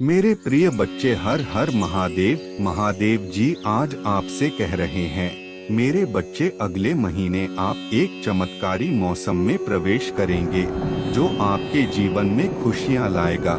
मेरे प्रिय बच्चे, हर हर महादेव। महादेव जी आज आपसे कह रहे हैं, मेरे बच्चे, अगले महीने आप एक चमत्कारी मौसम में प्रवेश करेंगे जो आपके जीवन में खुशियां लाएगा।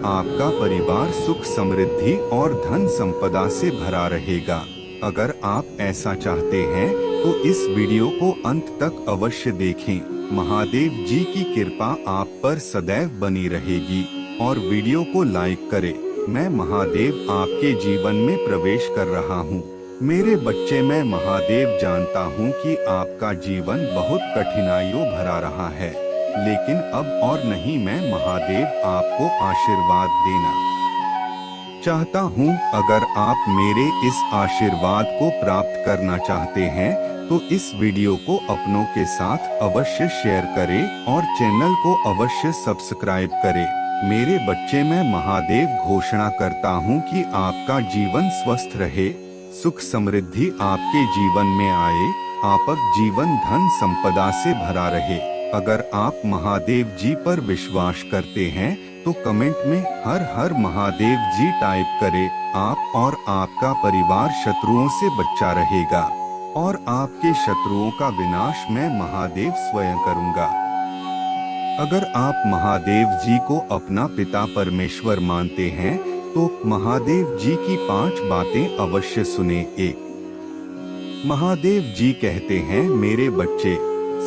आपका परिवार सुख, समृद्धि और धन संपदा से भरा रहेगा। अगर आप ऐसा चाहते हैं तो इस वीडियो को अंत तक अवश्य देखें। महादेव जी की कृपा आप पर सदैव बनी रहेगी और वीडियो को लाइक करें। मैं महादेव आपके जीवन में प्रवेश कर रहा हूँ। मेरे बच्चे, मैं महादेव जानता हूँ कि आपका जीवन बहुत कठिनाइयों भरा रहा है, लेकिन अब और नहीं। मैं महादेव आपको आशीर्वाद देना चाहता हूँ। अगर आप मेरे इस आशीर्वाद को प्राप्त करना चाहते हैं तो इस वीडियो को अपनों के साथ अवश्य शेयर करें और चैनल को अवश्य सब्सक्राइब करें। मेरे बच्चे, मैं महादेव घोषणा करता हूँ कि आपका जीवन स्वस्थ रहे, सुख समृद्धि आपके जीवन में आए, आपका जीवन धन संपदा से भरा रहे। अगर आप महादेव जी पर विश्वास करते हैं तो कमेंट में हर हर महादेव जी टाइप करें। आप और आपका परिवार शत्रुओं से बचा रहेगा और आपके शत्रुओं का विनाश मैं महादेव स्वयं करूंगा। अगर आप महादेव जी को अपना पिता परमेश्वर मानते हैं तो महादेव जी की 5 बातें अवश्य सुने। 1, महादेव जी कहते हैं, मेरे बच्चे,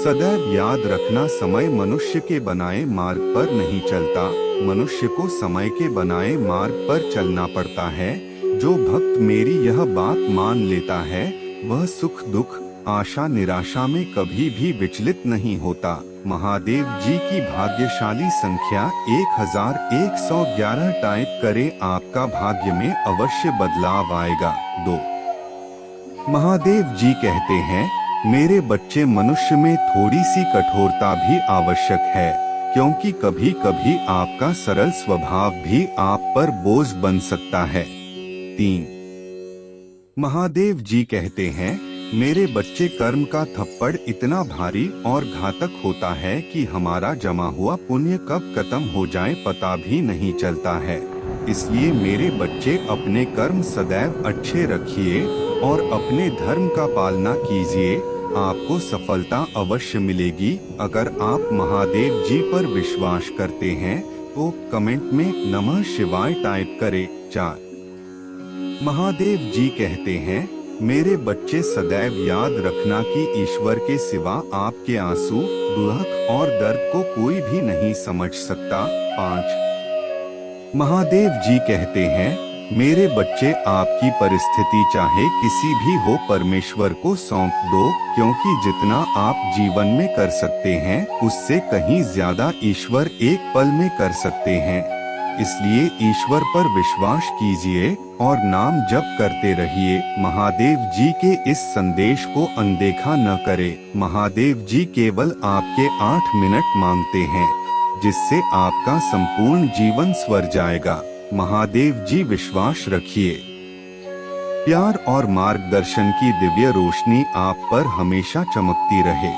सदैव याद रखना, समय मनुष्य के बनाए मार्ग पर नहीं चलता, मनुष्य को समय के बनाए मार्ग पर चलना पड़ता है। जो भक्त मेरी यह बात मान लेता है वह सुख दुख, आशा निराशा में कभी भी विचलित नहीं होता। महादेव जी की भाग्यशाली संख्या 1111 टाइप करें, आपका भाग्य में अवश्य बदलाव आएगा। 2, महादेव जी कहते हैं, मेरे बच्चे, मनुष्य में थोड़ी सी कठोरता भी आवश्यक है, क्योंकि कभी कभी आपका सरल स्वभाव भी आप पर बोझ बन सकता है। 3, महादेव जी कहते हैं, मेरे बच्चे, कर्म का थप्पड़ इतना भारी और घातक होता है कि हमारा जमा हुआ पुण्य कब खत्म हो जाए पता भी नहीं चलता है। इसलिए मेरे बच्चे, अपने कर्म सदैव अच्छे रखिए और अपने धर्म का पालना कीजिए, आपको सफलता अवश्य मिलेगी। अगर आप महादेव जी पर विश्वास करते हैं तो कमेंट में नमः शिवाय टाइप करें। 4, महादेव जी कहते हैं, मेरे बच्चे, सदैव याद रखना कि ईश्वर के सिवा आपके आंसू, दुख और दर्द को कोई भी नहीं समझ सकता। 5, महादेव जी कहते हैं, मेरे बच्चे, आपकी परिस्थिति चाहे किसी भी हो, परमेश्वर को सौंप दो, क्योंकि जितना आप जीवन में कर सकते हैं उससे कहीं ज्यादा ईश्वर एक पल में कर सकते हैं। इसलिए ईश्वर पर विश्वास कीजिए और नाम जप करते रहिए। महादेव जी के इस संदेश को अनदेखा न करें। महादेव जी केवल आपके 8 मिनट मांगते हैं, जिससे आपका संपूर्ण जीवन स्वर जाएगा। महादेव जी, विश्वास रखिए। प्यार और मार्गदर्शन की दिव्य रोशनी आप पर हमेशा चमकती रहे।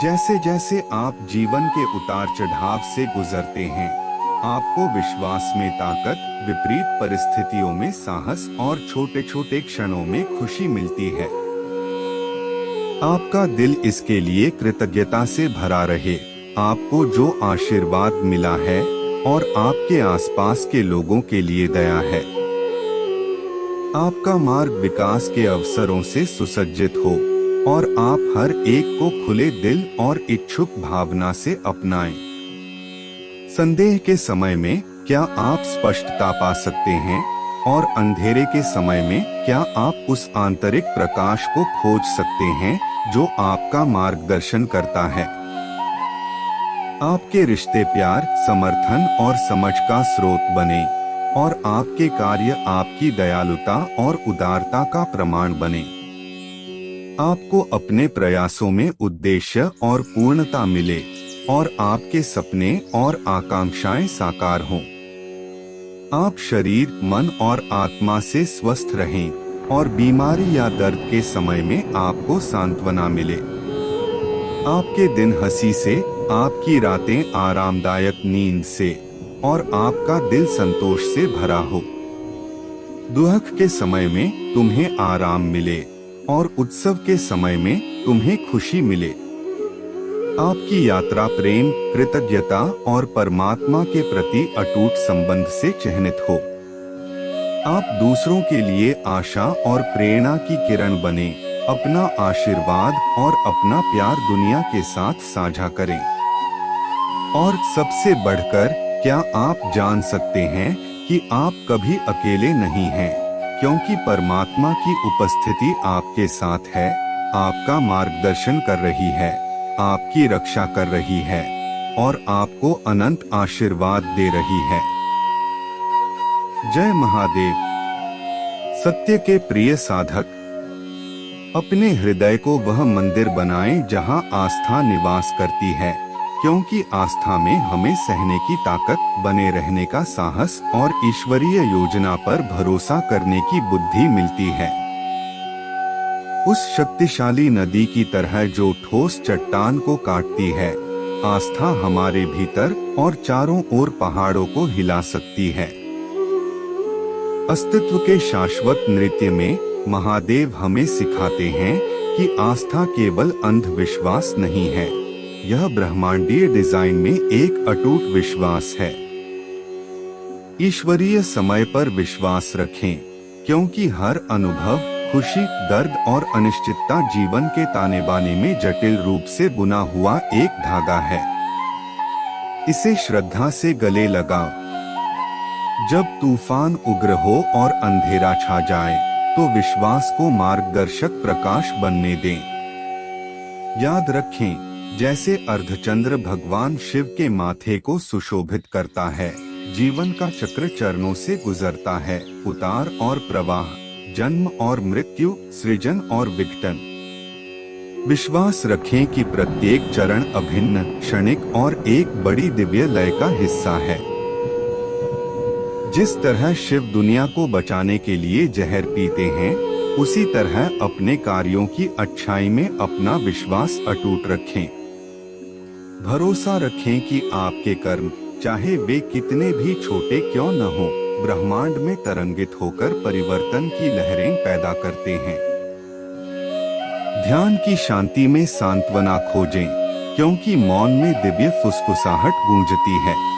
जैसे जैसे आप जीवन के उतार चढ़ाव से गुजरते हैं, आपको विश्वास में ताकत, विपरीत परिस्थितियों में साहस और छोटे छोटे क्षणों में खुशी मिलती है। आपका दिल इसके लिए कृतज्ञता से भरा रहे। आपको जो आशीर्वाद मिला है और आपके आसपास के लोगों के लिए दया है। आपका मार्ग विकास के अवसरों से सुसज्जित हो और आप हर एक को खुले दिल और इच्छुक भावना से अपनाएं। संदेह के समय में क्या आप स्पष्टता पा सकते हैं और अंधेरे के समय में क्या आप उस आंतरिक प्रकाश को खोज सकते हैं जो आपका मार्गदर्शन करता है। आपके रिश्ते प्यार, समर्थन और समझ का स्रोत बने और आपके कार्य आपकी दयालुता और उदारता का प्रमाण बने। आपको अपने प्रयासों में उद्देश्य और पूर्णता मिले और आपके सपने और आकांक्षाएं साकार हों। आप शरीर, मन और आत्मा से स्वस्थ रहें और बीमारी या दर्द के समय में आपको सांत्वना मिले। आपके दिन हंसी से, आपकी रातें आरामदायक नींद से और आपका दिल संतोष से भरा हो। दुख के समय में तुम्हें आराम मिले और उत्सव के समय में तुम्हें खुशी मिले। आपकी यात्रा प्रेम, कृतज्ञता और परमात्मा के प्रति अटूट संबंध से चिह्नित हो। आप दूसरों के लिए आशा और प्रेरणा की किरण बने। अपना आशीर्वाद और अपना प्यार दुनिया के साथ साझा करें। और सबसे बढ़कर, क्या आप जान सकते हैं कि आप कभी अकेले नहीं हैं, क्योंकि परमात्मा की उपस्थिति आपके साथ है, आपका मार्गदर्शन कर रही है, आपकी रक्षा कर रही है और आपको अनंत आशीर्वाद दे रही है। जय महादेव। सत्य के प्रिय साधक, अपने हृदय को वह मंदिर बनाएं जहां आस्था निवास करती है, क्योंकि आस्था में हमें सहने की ताकत, बने रहने का साहस और ईश्वरीय योजना पर भरोसा करने की बुद्धि मिलती है। उस शक्तिशाली नदी की तरह जो ठोस चट्टान को काटती है, आस्था हमारे भीतर और चारों ओर पहाड़ों को हिला सकती है। अस्तित्व के शाश्वत नृत्य में महादेव हमें सिखाते हैं कि आस्था केवल अंधविश्वास नहीं है, यह ब्रह्मांडीय डिजाइन में एक अटूट विश्वास है। ईश्वरीय समय पर विश्वास रखें, क्योंकि हर अनुभव, खुशी, दर्द और अनिश्चितता जीवन के ताने बाने में जटिल रूप से बुना हुआ एक धागा है। इसे श्रद्धा से गले लगाओ। जब तूफान उग्र हो और अंधेरा छा जाए, तो विश्वास को मार्गदर्शक प्रकाश बनने दें। याद रखें, जैसे अर्धचंद्र भगवान शिव के माथे को सुशोभित करता है, जीवन का चक्र चरणों से गुजरता है, उतार और प्रवाह, जन्म और मृत्यु, सृजन और विघटन। विश्वास रखें कि प्रत्येक चरण अभिन्न, क्षणिक और एक बड़ी दिव्य लय का हिस्सा है। जिस तरह शिव दुनिया को बचाने के लिए जहर पीते हैं, उसी तरह अपने कार्यों की अच्छाई में अपना विश्वास अटूट रखें। भरोसा रखें कि आपके कर्म, चाहे वे कितने भी छोटे क्यों न हो, ब्रह्मांड में तरंगित होकर परिवर्तन की लहरें पैदा करते हैं। ध्यान की शांति में सांत्वना खोजें, क्योंकि मौन में दिव्य फुसफुसाहट गूंजती है।